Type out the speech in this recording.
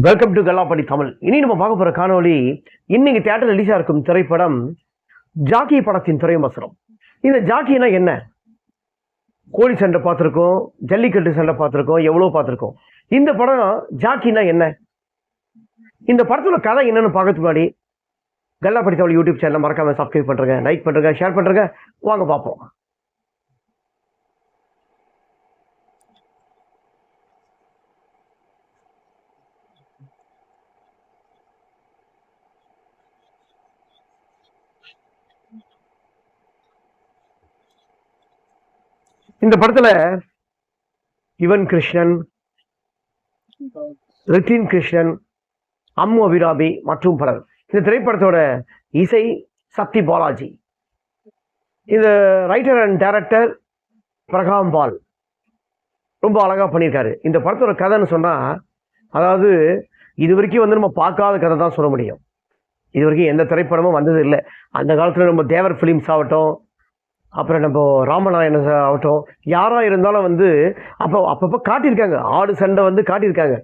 Welcome to கல்லாப்படி Tamil. இனி நம்ம பார்க்க போற காணொளி, இன்னைக்கு தியேட்டர் ரிலீஸா இருக்கும் திரைப்படம் ஜாக்கி படத்தின் திரைவசனம். இந்த ஜாக்கினா என்ன? கோழி சண்டை பார்த்துருக்கோம், ஜல்லிக்கட்டு சண்டை பார்த்துருக்கோம், எவ்வளோ பார்த்துருக்கோம். இந்த படம் ஜாக்கினா என்ன? இந்த படத்தோட கதை என்னன்னு பார்க்கறதுக்கு முன்னாடி கல்லாப்படி தமிழ் யூடியூப் சேனலை மறக்காம சப்ஸ்கிரைப் பண்ணுறேங்க, லைக் பண்ணுறேங்க, ஷேர் பண்ணுறேங்க. வாங்க பார்ப்போம். இந்த படத்துல யுவன் கிருஷ்ணன், ரித்தின் கிருஷ்ணன், அம்மு அபிராமி மற்றும் பலர். இந்த திரைப்படத்தோட இசை சக்தி பாலாஜி. இந்த ரைட்டர் அண்ட் டைரக்டர் பிரகாம் பால் ரொம்ப அழகா பண்ணியிருக்காரு. இந்த படத்தோட கதைன்னு சொன்னா, அதாவது இது வரைக்கும் நம்ம பார்க்காத கதை தான் சொல்ல முடியும். இது வரைக்கும் எந்த திரைப்படமும் வந்தது இல்லை. அந்த காலத்துல நம்ம தேவர் ஃபிலிம்ஸ் ஆகட்டும், அப்புறம் நம்ம ராமநாயண ஆகட்டும், யாராக இருந்தாலும் அப்பப்போ காட்டியிருக்காங்க. ஆடு சண்டை காட்டியிருக்காங்க.